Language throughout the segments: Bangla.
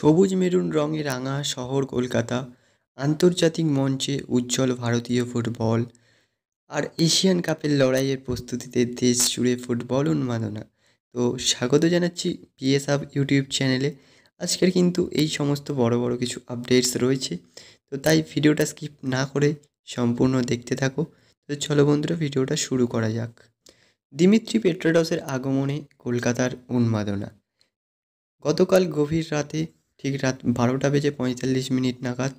সবুজ মেরুন রঙে রাঙা শহর কলকাতা, আন্তর্জাতিক মঞ্চে উজ্জ্বল ভারতীয় ফুটবল আর এশিয়ান কাপের লড়াইয়ের প্রস্তুতিতে দেশ জুড়ে ফুটবল উন্মাদনা। তো স্বাগত জানাচ্ছি পিএস হাব ইউটিউব চ্যানেলে। আজকের কিন্তু এই সমস্ত বড় বড় কিছু আপডেটস রয়েছে, তো তাই ভিডিওটা স্কিপ না করে সম্পূর্ণ দেখতে থাকো। তো চলো বন্ধুরা, ভিডিওটা শুরু করা যাক। দিমিত্রি পেট্রাডসের আগমনে কলকাতার উন্মাদনা। গতকাল গভীর রাতে ঠিক রাত 12:45 নাগাদ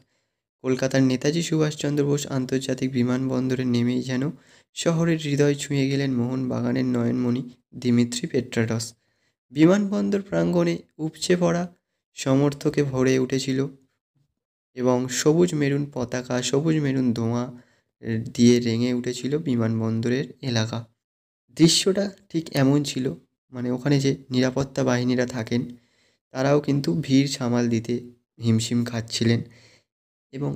কলকাতার নেতাজি সুভাষচন্দ্র বোস আন্তর্জাতিক বিমানবন্দরে নেমেই যেন শহরের হৃদয় ছুঁয়ে গেলেন মোহনবাগানের নয়নমণি দিমিত্রি পেট্রাডস। বিমানবন্দর প্রাঙ্গণে উপচে পড়া সমর্থকে ভরে উঠেছিল এবং সবুজ মেরুন পতাকা, সবুজ মেরুন ধোঁয়া দিয়ে রেঙে উঠেছিল বিমানবন্দরের এলাকা। দৃশ্যটা ঠিক এমন ছিল, মানে ওখানে যে নিরাপত্তা বাহিনীরা থাকেন তারাও কিন্তু ভিড় সামাল দিতে হিমশিম খাচ্ছিলেন এবং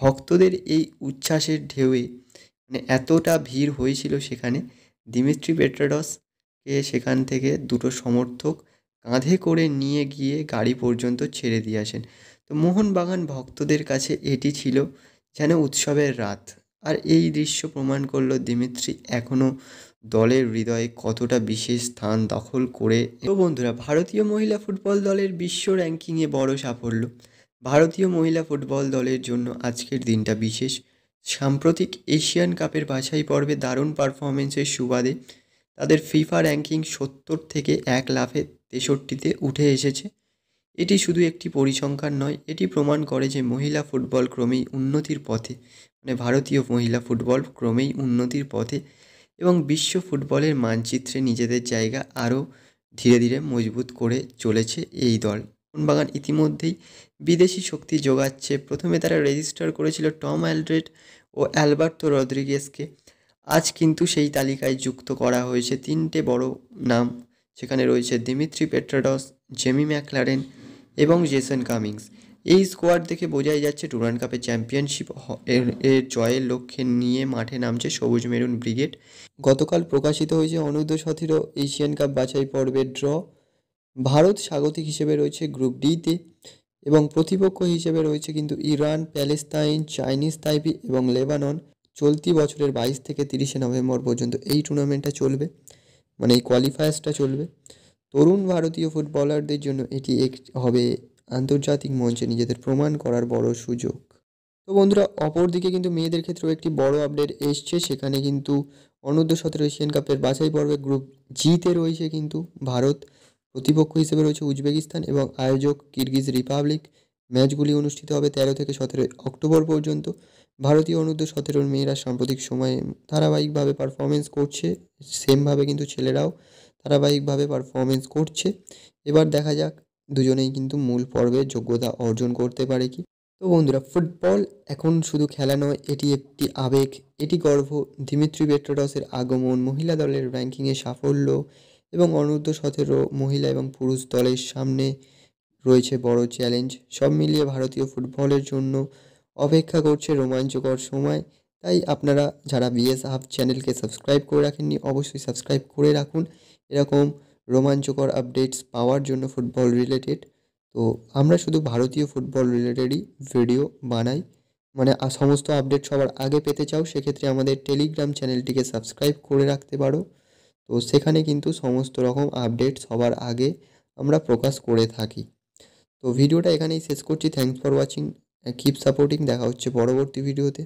ভক্তদের এই উচ্ছ্বাসের ঢেউয়ে মানে এতটা ভিড় হয়েছিল সেখানে, দিমিত্রি পেট্রাডসকে সেখান থেকে দুটো সমর্থক কাঁধে করে নিয়ে গিয়ে গাড়ি পর্যন্ত ছেড়ে দিয়ে আসেন। তো মোহনবাগান ভক্তদের কাছে এটি ছিল যেন উৎসবের রাত। আর এই দৃশ্য প্রমাণ করলো দিমিত্রি এখনও দলের হৃদয়ে কতটা বিশেষ স্থান দখল করে। তো বন্ধুরা, ভারতীয় মহিলা ফুটবল দলের বিশ্ব র্যাঙ্কিংয়ে বড় সাফল্য। ভারতীয় মহিলা ফুটবল দলের জন্য আজকের দিনটা বিশেষ। সাম্প্রতিক এশিয়ান কাপের বাছাই পর্বে দারুণ পারফরমেন্সের সুবাদে তাদের ফিফা র্যাঙ্কিং 70 থেকে 1 লাফে 63-তে উঠে এসেছে। এটি শুধু একটি পরিসংখ্যান নয়, এটি প্রমাণ করে যে মহিলা ফুটবল ক্রমেই উন্নতির পথে, মানে ভারতীয় মহিলা ফুটবল ক্রমেই উন্নতির পথে এবং বিশ্ব ফুটবলের মানচিত্রে নিজেদের জায়গা আরও ধীরে ধীরে মজবুত করে চলেছে এই দল। মোহনবাগান ইতিমধ্যেই বিদেশি শক্তি জোগাচ্ছে। প্রথমে তারা রেজিস্টার করেছিল টম অ্যালড্রেড ও অ্যালবার্তো রদ্রিগেজকে। আজ কিন্তু সেই তালিকায় যুক্ত করা হয়েছে 3টে বড় নাম। সেখানে রয়েছে দিমিত্রি পেট্রাডস, জেমি ম্যাকলারেন এবং জেসন কামিংস। এই স্কোয়াড দেখে বোঝাই যাচ্ছে ডুরান্ড কাপের চ্যাম্পিয়নশিপ এর জয়ের লক্ষ্যে নিয়ে মাঠে নামছে সবুজ মেরুন ব্রিগেড। গতকাল প্রকাশিত হয়েছে অনূর্ধ্ব-17 এশিয়ান কাপ বাছাই পর্বের ড্র। ভারত স্বাগতিক হিসেবে রয়েছে গ্রুপ ডিতে এবং প্রতিপক্ষ হিসেবে রয়েছে কিন্তু ইরান, প্যালেস্তাইন, চাইনিজ তাইপি এবং লেবানন। চলতি বছরের 22 থেকে 30 নভেম্বর পর্যন্ত এই টুর্নামেন্টটা চলবে, মানে এই কোয়ালিফায়ার্সটা চলবে। তরুণ ভারতীয় ফুটবলারদের জন্য এটি হবে আন্তর্জাতিক মঞ্চে নিজেদের প্রমাণ করার বড় সুযোগ। তো বন্ধুরা, অপরদিকে কিন্তু মেয়েদের ক্ষেত্রেও একটি বড় আপডেট এসছে। সেখানে কিন্তু অনূর্ধ্ব-17 এশিয়ান কাপের বাছাই পর্বে গ্রুপ জিতে রয়েছে কিন্তু ভারত। প্রতিপক্ষ হিসেবে রয়েছে উজবেকিস্তান এবং আয়োজক কিরগিজ রিপাবলিক। ম্যাচগুলি অনুষ্ঠিত হবে 13 থেকে 17 অক্টোবর পর্যন্ত। ভারতীয় অনূর্ধ্ব-17 মেয়েরা সাম্প্রতিক সময়ে ধারাবাহিকভাবে পারফরমেন্স করছে, সেমভাবে কিন্তু ছেলেরাও ধারাবাহিকভাবে পারফরমেন্স করছে। এবার দেখা যাক দুজনেই কিন্তু মূল পর্বে যোগ্যতা অর্জন করতে পারে কি। তো বন্ধুরা, ফুটবল এখন শুধু খেলা নয়, এটি একটি আবেগ, এটি গর্ব। দিমিত্রি পেট্রাডসের আগমন, মহিলা দলের র্যাঙ্কিংয়ে সাফল্য এবং অনূর্ধ্ব-17 মহিলা এবং পুরুষ দলের সামনে রয়েছে বড় চ্যালেঞ্জ। সব মিলিয়ে ভারতীয় ফুটবলের জন্য অপেক্ষা করছে রোমাঞ্চকর সময়। তাই আপনারা যারা বিএস হাব চ্যানেলকে সাবস্ক্রাইব করে রাখেননি, অবশ্যই সাবস্ক্রাইব করে রাখুন এরকম রোমাঞ্চকর আপডেটস পাওয়ার জন্য ফুটবল রিলেটেড। তো আমরা শুধু ভারতীয় ফুটবল রিলেটেডই ভিডিও বানাই, মানে সমস্ত আপডেট সবার আগে পেতে চাও সেক্ষেত্রে আমাদের টেলিগ্রাম চ্যানেলটিকে সাবস্ক্রাইব করে রাখতে পারো। তো সেখানে কিন্তু সমস্ত রকম আপডেট সবার আগে আমরা প্রকাশ করে থাকি। তো ভিডিওটা এখানেই শেষ করছি। Thanks for watching, keep supporting. দেখা হচ্ছে পরবর্তী ভিডিওতে।